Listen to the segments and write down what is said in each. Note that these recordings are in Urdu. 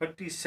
37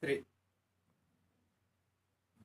3।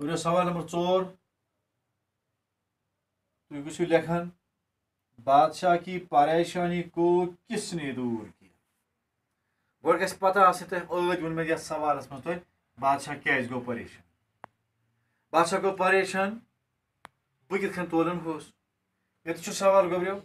گوٚو سوال نمبر 4 تُہۍ گٔژھِو لیکھان بادشاہ کی پریشانی کو کس نے دور کیا گۄڈٕ گژھِ پتہ آسٕنۍ تۄہہِ ٲدۍ ووٚن مےٚ یتھ سوالس منٛز تۄہہِ بادشاہ کیازِ گوٚو پریشان بادشاہ گوٚو پریشان بہٕ کِتھ کٔنۍ تولن ہوس ییٚتہِ چھُ سوال گوٚبریو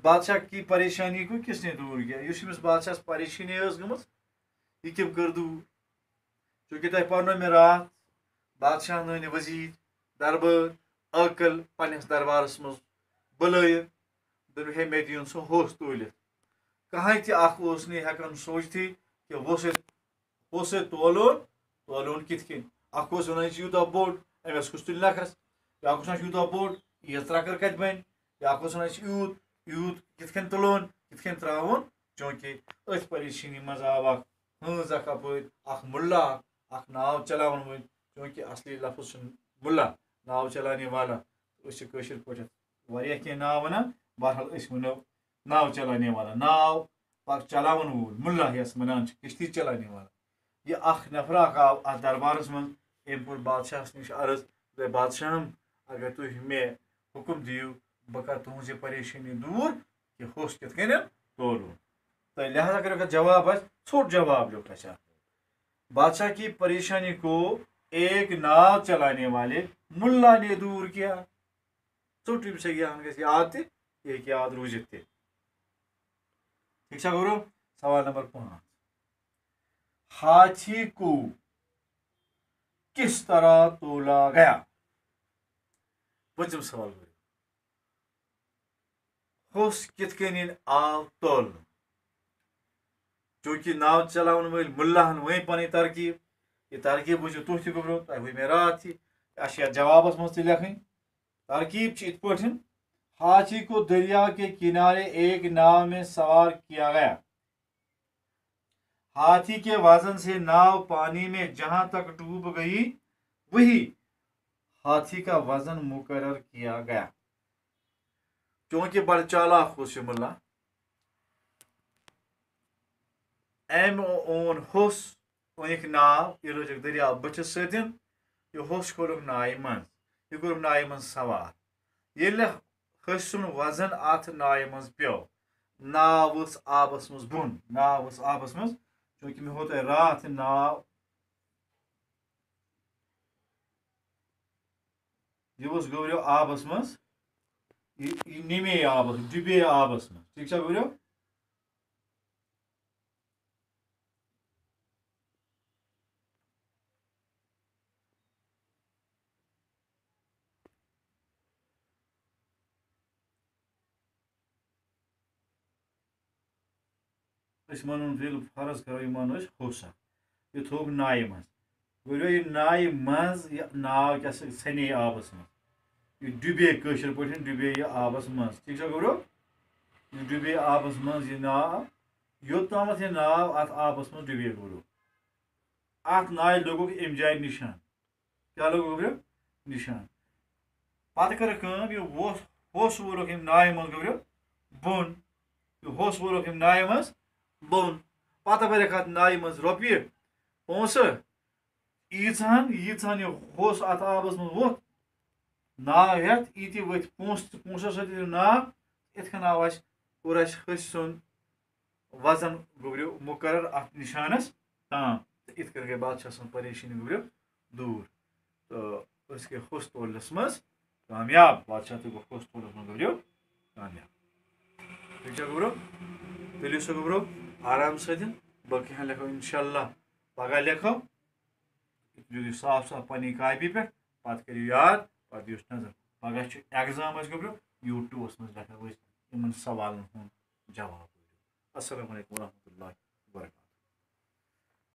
بادشاہ کی پریشانی کو کس نے دور کیا یُس أمِس بادشاہس پریشٲنی ٲس گٔمٕژ یہِ کٔمۍ کٔر دوٗر چوٗنٛکہِ تۄہہِ پرنو مےٚ راتھ بادشاہن أنۍ ؤزیٖر دربار عٲقل پننِس دربارس منٛز بُلٲیِتھ دوٚپُکھ ہے مےٚ دِیُن سُہ ہوٚس تولِتھ کٕہٕنۍ تہِ اکھ اوس نہٕ ہٮ۪کان سوٗنٛچتھٕے کہِ ہوٚس تولون کِتھ کٔنۍ اکھ اوس ونان یہِ چھُ یوٗتاہ بوٚڑ أمِس کُس تُلہِ نکھس بیاکھ اوس ونان یہِ چھُ یوٗتاہ بوٚڑ ییٖژ ترٛکٕر کتہِ بنہِ بیاکھ اوس ونان یہِ چھُ یوٗت کِتھ کٔنۍ تُلون کِتھ کٔنۍ تراوون چوٗنٛکہِ أتھۍ پریشٲنی منٛز آو اکھ ہٲنز اکھ اپٲرۍ اکھ مُلا اکھ ناو چلاوان وٲلۍ چوٗنٛکہِ اصلی لفظ چھُنہٕ مُلا ناو چلانے والا أسۍ چھِ کٲشِر پٲٹھۍ واریاہ کینٛہہ ناو ونان بہرحال أسۍ ونو ناو چلانے والا ناو پتہٕ چلاوان وول مُلا یس ونان چھِ کشتی چلانے والا یہِ اکھ نفر اکھ آو اتھ دربارس منٛز أمۍ کوٚر بادشاہس نِش عرض دے بادشاہم اگر تُہۍ مےٚ حُکُم دِیِو بہٕ کرٕ تُہنٛز یہِ پریشٲنی دوٗر کہِ ہوٚس کِتھ کٔنۍ تولون تہٕ لہذا کٔرِو اگر جواب آسہِ ژھوٚٹ جواب لیوٚکھ اَسہِ اتھ بادشاہ کی پریشانی کو ایک ناو چلانے والے مُلا نے دوٗر کیا ژوٚٹ ییٚمہِ سۭتۍ یہِ گژھِ یاد تہِ یہِ ہیٚکہِ یاد روٗزِتھ تہِ ٹھیٖک چھا گوٚو سوال نمبر 5 ہاتھی کو کس طرح تولا گیا پوٗنٛژِم سوال گوٚو ہوٚس کِتھ کٔنۍ آو تولنہٕ چوٗنٛکہِ ناو چلاون وٲلۍ مُلاہن ؤنۍ پنٕنۍ ترکیب یہِ ترکیب وٕچھِو تُہۍ تہِ گوٚبرو تۄہہِ وٕچھ مےٚ راتھ تہِ اَسہِ چھِ یتھ جوابس منٛز تہِ لیکھٕنۍ ترکیب چھِ یِتھ پٲٹھۍ ہاتھی کو دریا کے کنارے ایک ناو میں سوار کیا گیا ہاتھی کے وزن سے ناو پانی میں جہاں تک ڈوب گئی وہی ہاتھی کا وزن مقرر کیا گیا چوٗنٛکہِ بڑٕ چالاک اوس یہِ مُلا أمۍ اوٚن ہوٚس أنِکھ ناو یہِ لٲجِکھ دٔریاو بٔٹھِس سۭتۍ یہِ ہوٚس کھولُکھ نایہِ منٛز یہِ کوٚرُکھ نایہِ منٛز سوار ییٚلہِ ۂسۍ سُنٛد وزن اتھ نایہِ منٛز پیوٚو ناو ؤژھ آبس منٛز بۄن ناو ؤژھ آبس منٛز چوٗنٛکہِ مےٚ ہوو تۄہہِ راتھ ناو یہِ ؤژھ گوٚبریو آبس منٛز یہِ نِمے آبس ڈُبے آبس منٛز ٹھیٖک چھا گوٚبریو أسۍ مانون ییٚلہِ فرض کرو یہِ مانو أسۍ ہوٚس اکھ یہِ تھوٚوُکھ نایہِ منٛز گوٚبریو یہِ نایہِ منٛز یہِ ناو کیاہ سا ژھیٚنے آبس منٛز یہِ ڈُبے کٲشِر پٲٹھۍ ڈُبے یہِ آبس منٛز ٹھیٖک چھا گوٚبریو یہِ ڈُبے آبس منٛز یہِ ناو یوٚتامتھ یہِ ناو اتھ آبس منٛز ڈُبے گوٚبریو اتھ نایہِ لوگُکھ امہِ جایہِ نِشان کیاہ لوٚگ گوٚبریو نِشان پتہٕ کٔرٕکھ کٲم یہِ ہوٚس وولُکھ أمۍ نایہِ منٛز گوٚبریو بۄن یہِ ہوٚس وولُکھ أمۍ نایہِ منٛز بۄن پتہٕ بٔرِکھ اتھ نایہِ منٛز رۄپیہِ پونٛسہٕ ییٖژہن یہِ ہوٚس اتھ آبس منٛز ووٚتھ ناو ہٮ۪تھ ییٖتہِ ؤتھۍ پونٛسہٕ تہٕ پونٛسو سۭتۍ یہِ ناو یِتھ کٔنۍ آو اَسہِ کوٚر اَسہِ ۂسۍ سُنٛد وزن گوٚبریو مُقرر اتھ نِشانس تام تہٕ یِتھ کٔنۍ گٔے بادشاہ سٕنٛز پریشٲنی گوٚبریو دوٗر تہٕ أسۍ گٔے ہوٚس تولنس منٛز کامیاب بادشاہ تہِ گوٚو ہوٚس تولنس منٛز گوٚبریو کامیاب ٹھیٖک چھا گوٚبریو تُلِو سا گوٚبریو آرام سۭتۍ باقٕے ہن لیکھو انشاء اللہ پگہہ لیکھو دِیِو صاف صاف پننہِ کاپی پٮ۪ٹھ پتہٕ کٔرِو یاد پتہٕ دِیوس نظر پگہہ چھُ ایٚگزام اَسہِ گوٚبریو U2 منٛز لیکھو أسۍ یِمن سوالن ہُنٛد جواب السلام علیکم ورحمتہ اللہ وبرکاتہ